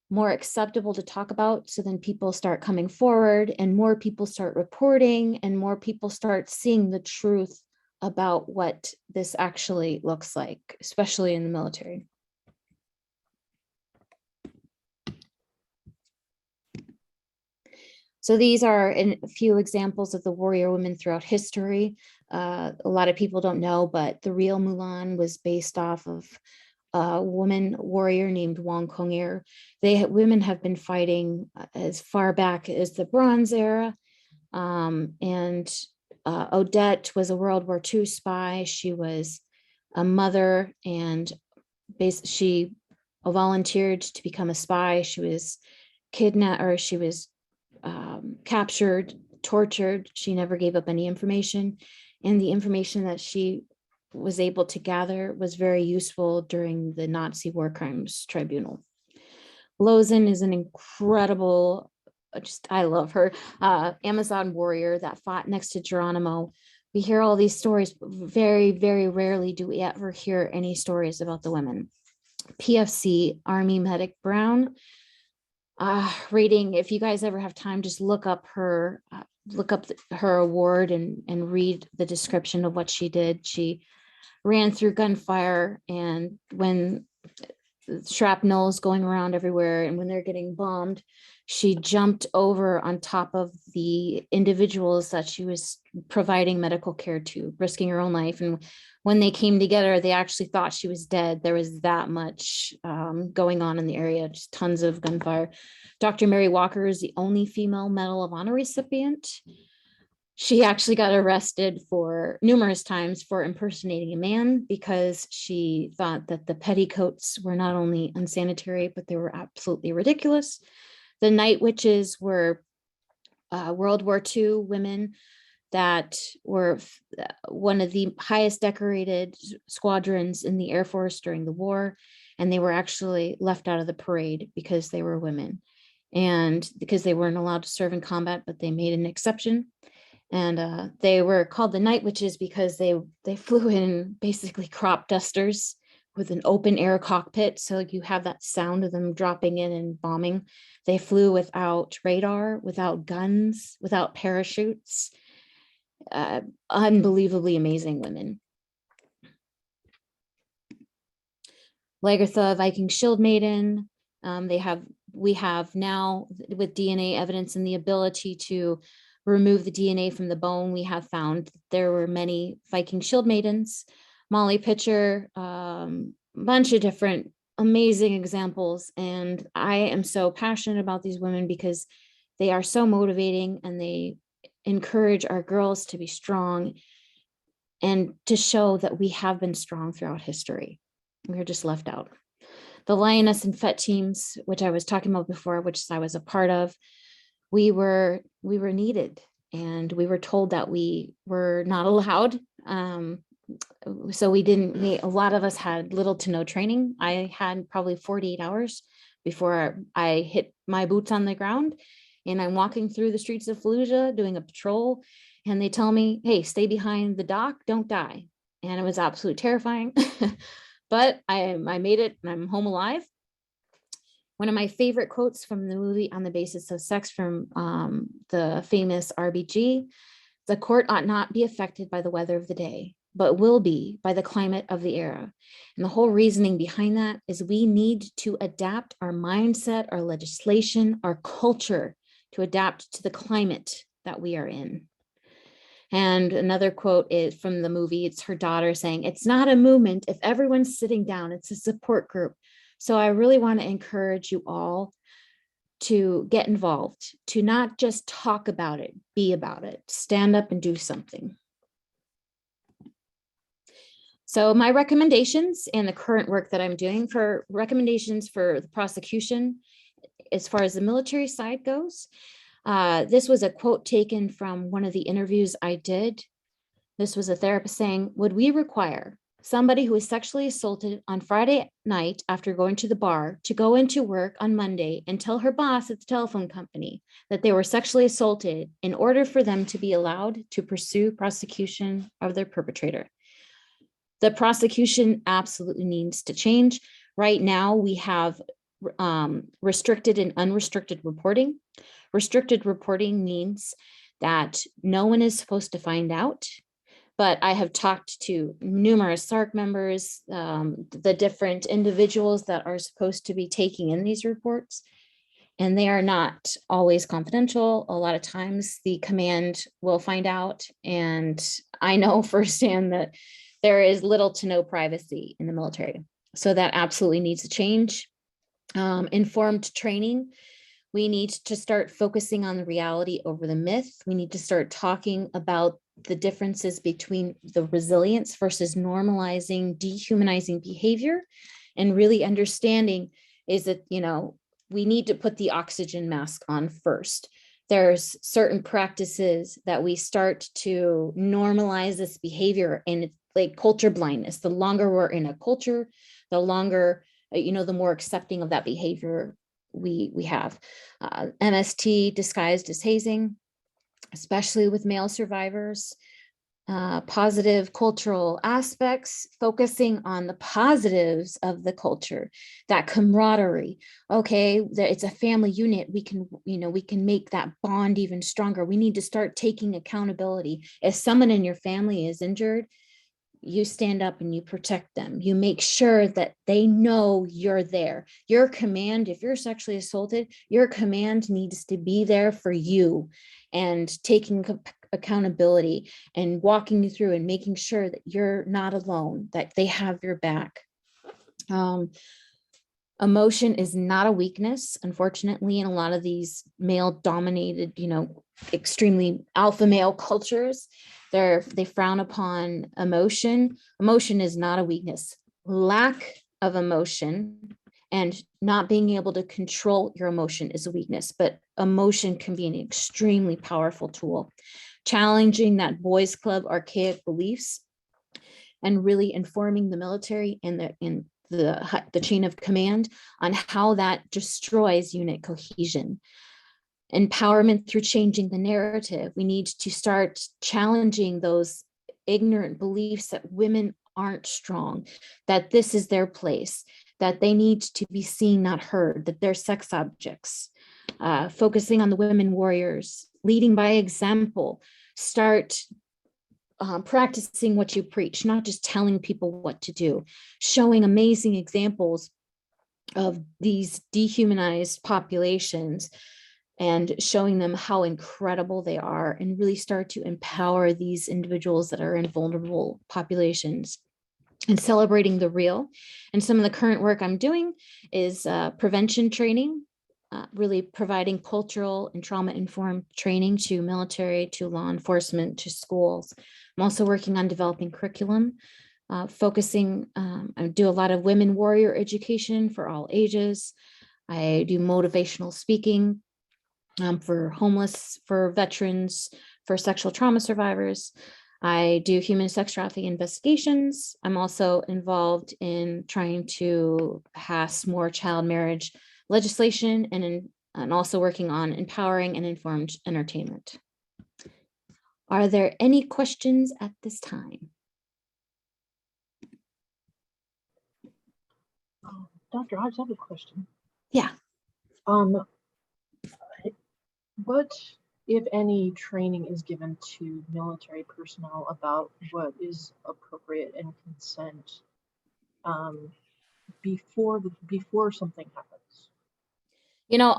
more acceptable to talk about. So then people start coming forward and more people start reporting and more people start seeing the truth about what this actually looks like, especially in the military. So these are a few examples of the warrior women throughout history. A lot of people don't know, but the real Mulan was based off of a woman warrior named Wang Kong'er. Women have been fighting as far back as the Bronze Era. Odette was a World War II spy. She was a mother and she volunteered to become a spy. She was kidnapped, or she was captured, tortured. She never gave up any information. And the information that she was able to gather was very useful during the Nazi War Crimes Tribunal. Lozin is an incredible, I love her, Amazon warrior that fought next to Geronimo. We hear all these stories, but very, very rarely do we ever hear any stories about the women. PFC, Army Medic Brown, rating, if you guys ever have time, just look up her award and read the description of what she did. She ran through gunfire, and when shrapnel is going around everywhere and when they're getting bombed, she jumped over on top of the individuals that she was providing medical care to, risking her own life. And when they came together, they actually thought she was dead. There was that much going on in the area, just tons of gunfire. Dr. Mary Walker is the only female Medal of Honor recipient. She actually got arrested for numerous times for impersonating a man because she thought that the petticoats were not only unsanitary, but they were absolutely ridiculous. The Night Witches were World War II women that were one of the highest decorated squadrons in the Air Force during the war. And they were actually left out of the parade because they were women and because they weren't allowed to serve in combat, but they made an exception. And they were called the Night Witches because they flew in basically crop dusters with an open air cockpit. So you have that sound of them dropping in and bombing. They flew without radar, without guns, without parachutes. Unbelievably amazing women. Lagertha, Viking Shield Maiden. We have now, with DNA evidence and the ability to remove the DNA from the bone, we have found there were many Viking Shield Maidens. Molly Pitcher, bunch of different amazing examples. And I am so passionate about these women because they are so motivating and they encourage our girls to be strong and to show that we have been strong throughout history. We were just left out. The Lioness and Fett teams, which I was talking about before, which I was a part of, we were needed and we were told that we were not allowed. So a lot of us had little to no training. I had probably 48 hours before I hit my boots on the ground, and I'm walking through the streets of Fallujah doing a patrol, and they tell me, hey, stay behind the dock, don't die. And it was absolutely terrifying, but I made it and I'm home alive. One of my favorite quotes from the movie On the Basis of Sex from the famous RBG, the court ought not be affected by the weather of the day, but will be by the climate of the era. And the whole reasoning behind that is we need to adapt our mindset, our legislation, our culture to adapt to the climate that we are in. And another quote is from the movie. It's her daughter saying, "It's not a movement. If everyone's sitting down, it's a support group." So I really want to encourage you all to get involved, to not just talk about it, be about it, stand up and do something. So my recommendations and the current work that I'm doing for recommendations for the prosecution, as far as the military side goes, this was a quote taken from one of the interviews I did. This was a therapist saying, "Would we require somebody who was sexually assaulted on Friday night after going to the bar to go into work on Monday and tell her boss at the telephone company that they were sexually assaulted in order for them to be allowed to pursue prosecution of their perpetrator?" The prosecution absolutely needs to change. Right now, we have restricted and unrestricted reporting. Restricted reporting means that no one is supposed to find out. But I have talked to numerous SARC members, the different individuals that are supposed to be taking in these reports, and they are not always confidential. A lot of times the command will find out, and I know firsthand that there is little to no privacy in the military. So that absolutely needs to change. Informed training. We need to start focusing on the reality over the myth. We need to start talking about the differences between the resilience versus normalizing, dehumanizing behavior, and really understanding is that, we need to put the oxygen mask on first. There's certain practices that we start to normalize this behavior, and it's like culture blindness. The longer we're in a culture, the longer, the more accepting of that behavior we have. MST disguised as hazing, especially with male survivors. Positive cultural aspects, focusing on the positives of the culture, that camaraderie. Okay, it's a family unit. We can make that bond even stronger. We need to start taking accountability. If someone in your family is injured, you stand up and you protect them. You make sure that they know you're there. Your command, if you're sexually assaulted, your command needs to be there for you, and taking accountability and walking you through and making sure that you're not alone, that they have your back. Emotion is not a weakness, unfortunately, in a lot of these male dominated, extremely alpha male cultures. They frown upon emotion. Emotion is not a weakness. Lack of emotion and not being able to control your emotion is a weakness, but emotion can be an extremely powerful tool. Challenging that boys club archaic beliefs and really informing the military and the chain of command on how that destroys unit cohesion. Empowerment through changing the narrative. We need to start challenging those ignorant beliefs that women aren't strong, that this is their place, that they need to be seen, not heard, that they're sex objects. Focusing on the women warriors, leading by example. Start practicing what you preach, not just telling people what to do, showing amazing examples of these dehumanized populations and showing them how incredible they are, and really start to empower these individuals that are in vulnerable populations, and celebrating the real. And some of the current work I'm doing is prevention training, really providing cultural and trauma-informed training to military, to law enforcement, to schools. I'm also working on developing curriculum, focusing, I do a lot of women warrior education for all ages. I do motivational speaking for homeless, for veterans, for sexual trauma survivors. I do human sex trafficking investigations. I'm also involved in trying to pass more child marriage legislation, and also working on empowering and informed entertainment. Are there any questions at this time? Dr. I just have a question. Yeah. What, if any, training is given to military personnel about what is appropriate and consent before something happens?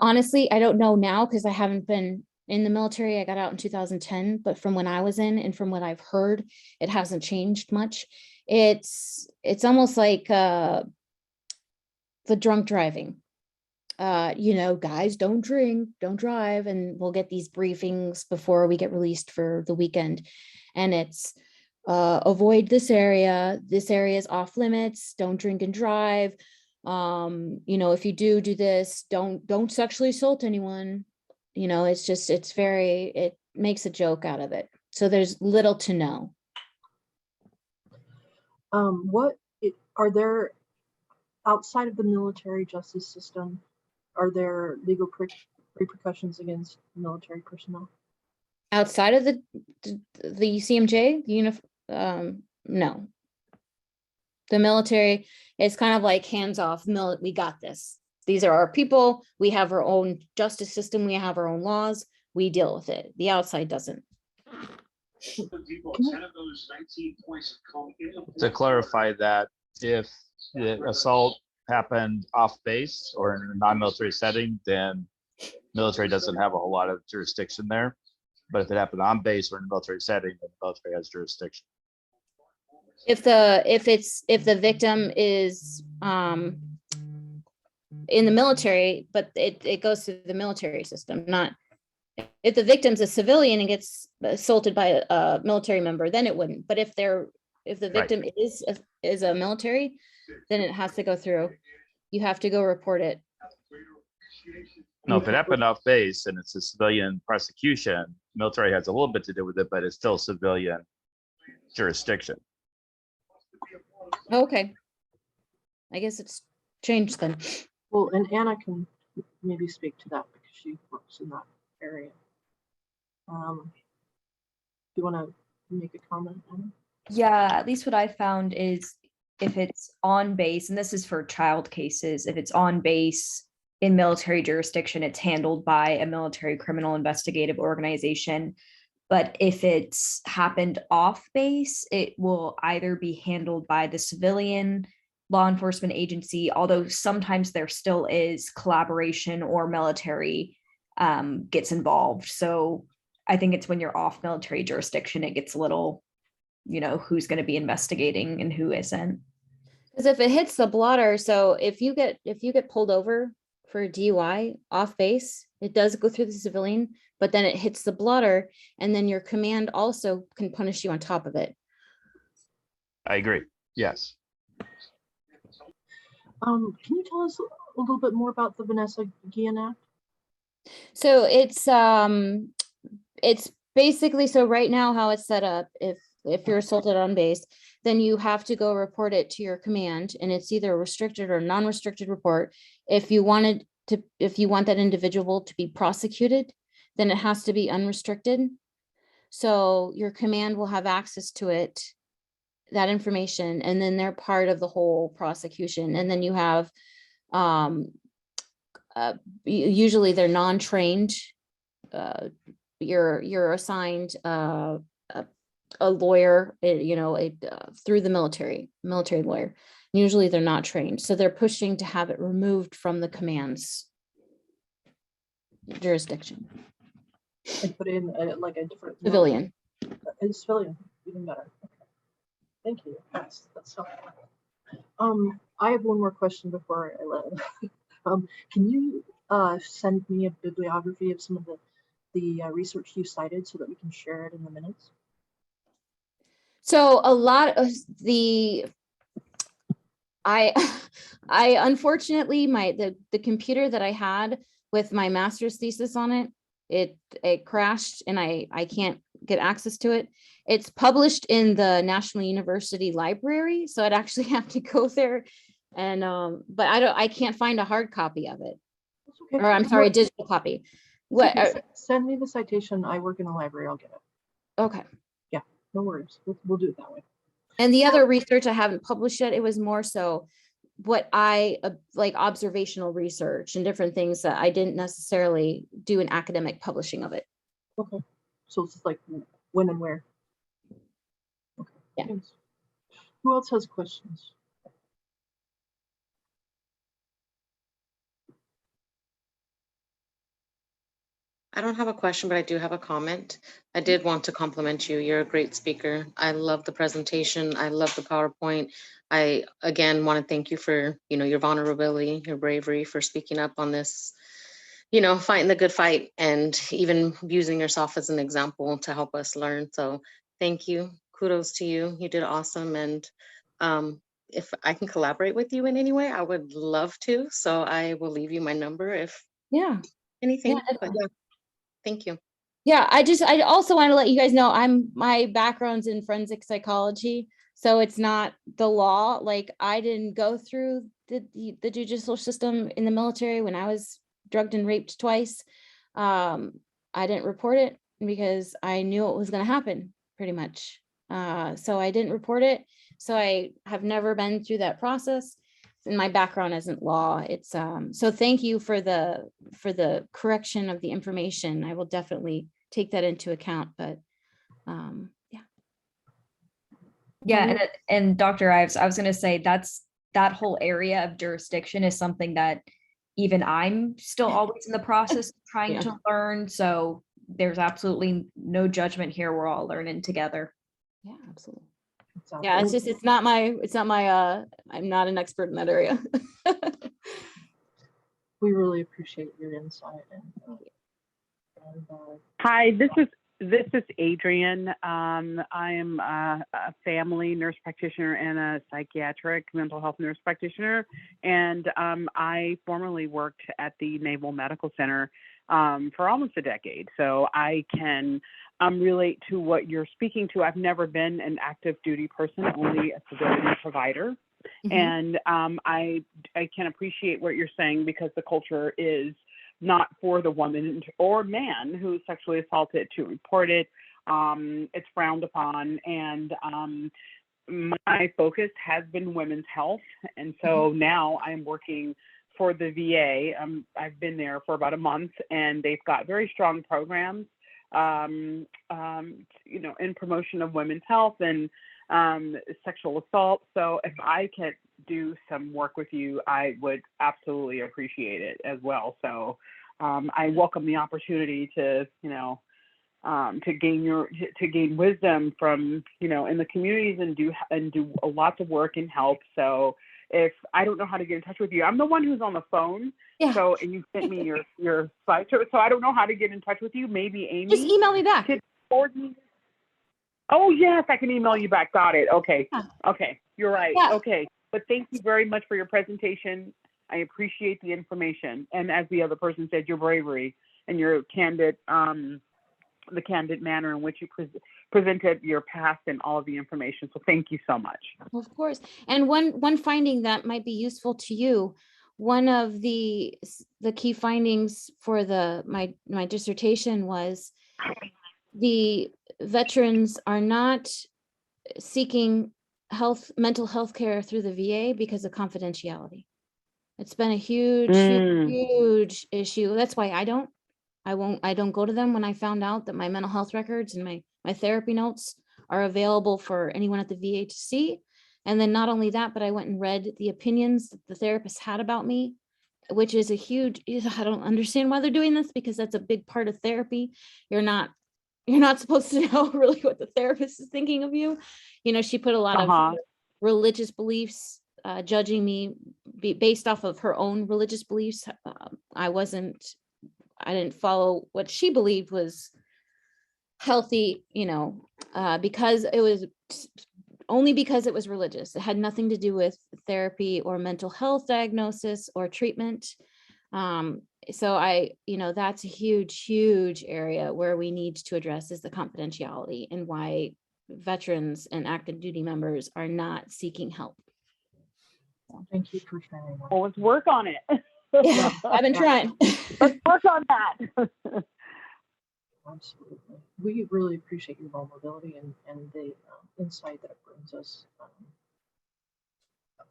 Honestly, I don't know now because I haven't been in the military. I got out in 2010, but from when I was in and from what I've heard, it hasn't changed much. It's almost like the drunk driving. You know, guys, don't drink, don't drive, and we'll get these briefings before we get released for the weekend. And it's avoid this area is off limits, don't drink and drive. You know, if you do this, don't sexually assault anyone. You know, it makes a joke out of it. So there's little to no. Are there, outside of the military justice system, are there legal repercussions against military personnel? Outside of the CMJ, no. The military is kind of like hands off. We got this. These are our people. We have our own justice system. We have our own laws. We deal with it. The outside doesn't. To clarify that, if the assault happened off base or in a non-military setting, then military doesn't have a whole lot of jurisdiction there. But if it happened on base or in a military setting, then the military has jurisdiction. If the victim is in the military, but it goes through the military system, not if the victim's a civilian and gets assaulted by a military member, then it wouldn't. But if the victim is a military, then it has to go through. You have to go report it. No, if it happened off base and it's a civilian prosecution, military has a little bit to do with it, but it's still civilian jurisdiction. Okay. I guess it's changed then. Well, and Anna can maybe speak to that because she works in that area. Do you want to make a comment, Anna? Yeah, at least what I found is if it's on base, and this is for child cases, if it's on base in military jurisdiction, it's handled by a military criminal investigative organization. But if it's happened off base, it will either be handled by the civilian law enforcement agency, although sometimes there still is collaboration or military gets involved. So I think it's when you're off military jurisdiction, it gets a little, you know, who's going to be investigating and who isn't. Because if it hits the blotter, so if you get pulled over for DUI off base, it does go through the civilian, but then it hits the blotter, and then your command also can punish you on top of it. I agree. Yes. Can you tell us a little bit more about the Vanessa Guillen Act? So it's basically, so right now how it's set up, if you're assaulted on base, then you have to go report it to your command, and it's either a restricted or non-restricted report. If you want that individual to be prosecuted, then it has to be unrestricted. So your command will have access to it, that information, and then they're part of the whole prosecution. And then you have, usually they're non-trained. You're assigned a lawyer, through the military lawyer. Usually they're not trained, so they're pushing to have it removed from the command's jurisdiction. And put in like a different Civilian. A civilian, even better. Okay. Thank you. That's helpful. I have one more question before I let. Can you send me a bibliography of some of the research you cited so that we can share it in the minutes? So a lot of I unfortunately the computer that I had with my master's thesis on it, it crashed, and I can't get access to it. It's published in the National University Library, so I'd actually have to go there, and but I can't find a hard copy of it. Okay. Or I'm sorry, a digital copy. What? Okay. Send me the citation. I work in the library. I'll get it. Okay. Yeah, no worries. We'll do it that way. And the other research I haven't published yet. It was more so what I like observational research and different things that I didn't necessarily do an academic publishing of it. Okay. So it's like when and where. Okay. Yeah. Thanks. Who else has questions? I don't have a question, but I do have a comment. I did want to compliment you. You're a great speaker. I love the presentation. I love the PowerPoint. I, again, want to thank you for, your vulnerability, your bravery for speaking up on this, fighting the good fight and even using yourself as an example to help us learn. So thank you. Kudos to you. You did awesome. And if I can collaborate with you in any way, I would love to. So I will leave you my number if Yeah. anything. Yeah, But yeah, thank you. Yeah, I also want to let you guys know my background's in forensic psychology, so it's not the law. Like, I didn't go through the judicial system in the military when I was drugged and raped twice. I didn't report it because I knew it was going to happen, pretty much. So I didn't report it. So I have never been through that process. And my background isn't law. It's so thank you for the correction of the information. I will definitely take that into account, but yeah. Yeah, and Dr. Ives, I was going to say that whole area of jurisdiction is something that even I'm still always in the process of trying Yeah. to learn. So there's absolutely no judgment here. We're all learning together. Yeah, absolutely. Exactly. Yeah, it's not my I'm not an expert in that area. We really appreciate your insight and Hi, this is Adrian. I am a family nurse practitioner and a psychiatric mental health nurse practitioner, and I formerly worked at the Naval Medical Center for almost a decade. So I can relate to what you're speaking to. I've never been an active duty person, only a civilian provider. And I can appreciate what you're saying, because the culture is not for the woman or man who's sexually assaulted to report it. It's frowned upon. And my focus has been women's health. And so now I'm working for the VA. I've been there for about a month, and they've got very strong programs, in promotion of women's health and sexual assault. So if I could do some work with you, I would absolutely appreciate it as well. So I welcome the opportunity to gain wisdom from in the communities and do lots of work and help. So if I don't know how to get in touch with you, I'm the one who's on the phone. Yeah. So, and you sent me your site, so I don't know how to get in touch with you. Maybe Amy. Just email me back. could forward me. Oh yes, I can email you back. Got it. Okay. Yeah. Okay, you're right. Yeah. Okay, but thank you very much for your presentation. I appreciate the information, and as the other person said, your bravery and your candid, the candid manner in which you presented your past and all of the information. So thank you so much. Of course. And one finding that might be useful to you, one of the key findings for my dissertation was the veterans are not seeking mental health care through the VA because of confidentiality. It's been a huge issue. That's why I don't go to them when I found out that my mental health records and my therapy notes are available for anyone at the VA to see. And then not only that, but I went and read the opinions that the therapist had about me, which is I don't understand why they're doing this, because that's a big part of therapy. You're not supposed to know really what the therapist is thinking of you. She put a lot of religious beliefs, judging me based off of her own religious beliefs. I didn't follow what she believed was healthy, because it was only because it was religious. It had nothing to do with therapy or mental health diagnosis or treatment. So that's a huge area where we need to address is the confidentiality and why veterans and active duty members are not seeking help. thank you for sharing that. Well, let's work on it. Yeah, I've been trying. Let's work on that. Absolutely. We really appreciate your vulnerability and the insight that it brings us.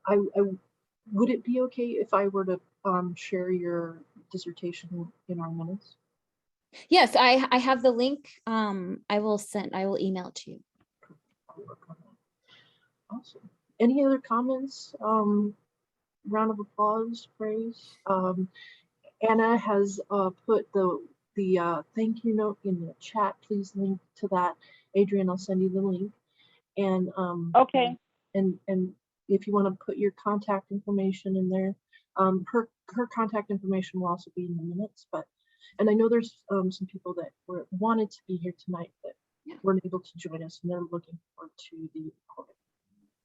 I would it be okay if I were to share your dissertation in our minutes? Yes, I have the link. I will email it to you. I'll work on that. Awesome. Any other comments? Round of applause, praise. Anna has put the the thank you note in the chat. Please link to that. Adrian, I'll send you the link. And Okay. and if you want to put your contact information in there, her contact information will also be in the minutes. But and I know there's some people that wanted to be here tonight but weren't able to join us, and they're looking forward to the recording.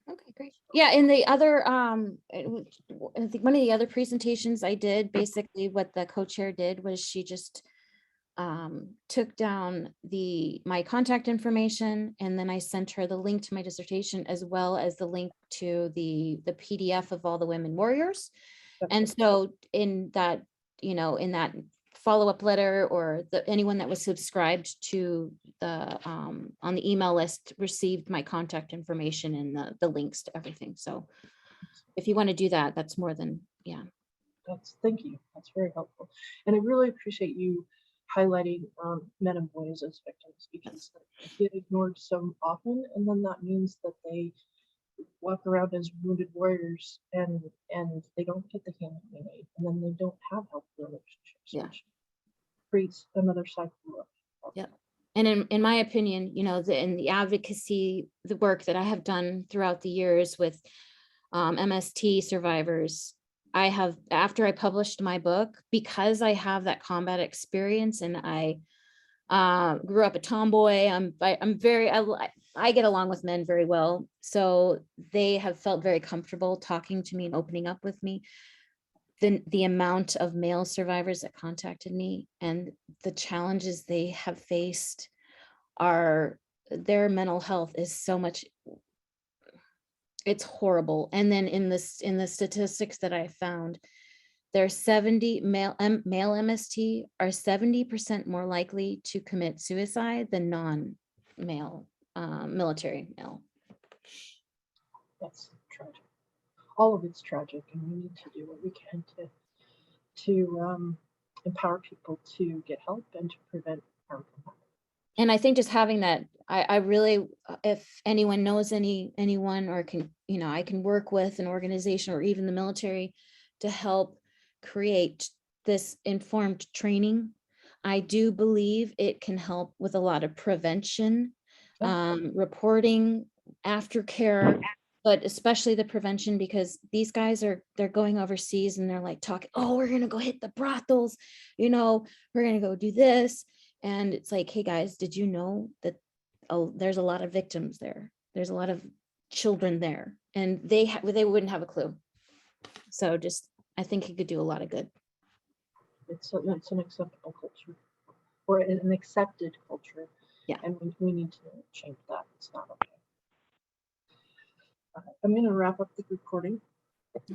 Okay, great. Yeah, in the other, I think one of the other presentations I did, basically what the co-chair did was she just took down my contact information, and then I sent her the link to my dissertation as well as the link to the PDF of all the women warriors. And so in that, in that follow-up letter, or anyone that was subscribed to the on the email list received my contact information and the links to everything. So if you want to do that, that's more than, Thank you. That's very helpful. And I really appreciate you highlighting men and boys as victims, because they get ignored so often, and then that means that they walk around as wounded warriors and they don't get the healing they need, and then they don't have healthy relationships, which creates another cycle of And in my opinion, in the advocacy, the work that I have done throughout the years with MST survivors, after I published my book, because I have that combat experience, and I grew up a tomboy, I get along with men very well. So they have felt very comfortable talking to me and opening up with me. The amount of male survivors that contacted me and the challenges they have faced their mental health is so much, it's horrible. And then in the statistics that I found, there's 70 male MST are 70% more likely to commit suicide than non-male military male. That's tragic. All of it's tragic, and we need to do what we can to empower people to get help and to prevent harm from happening. And I think just having that, I really, if anyone knows anyone, or can, I can work with an organization or even the military to help create this informed training. I do believe it can help with a lot of prevention, reporting, aftercare, but especially the prevention, because these guys they're going overseas and they're like talking, oh, we're going to go hit the brothels, we're going to go do this. And it's like, hey guys, did you know that there's a lot of victims there? There's a lot of children there, and they wouldn't have a clue. So I think it could do a lot of good. It's an acceptable culture, or an accepted culture. Yeah. And we need to change that. It's not okay. I'm going to wrap up the recording. Okay.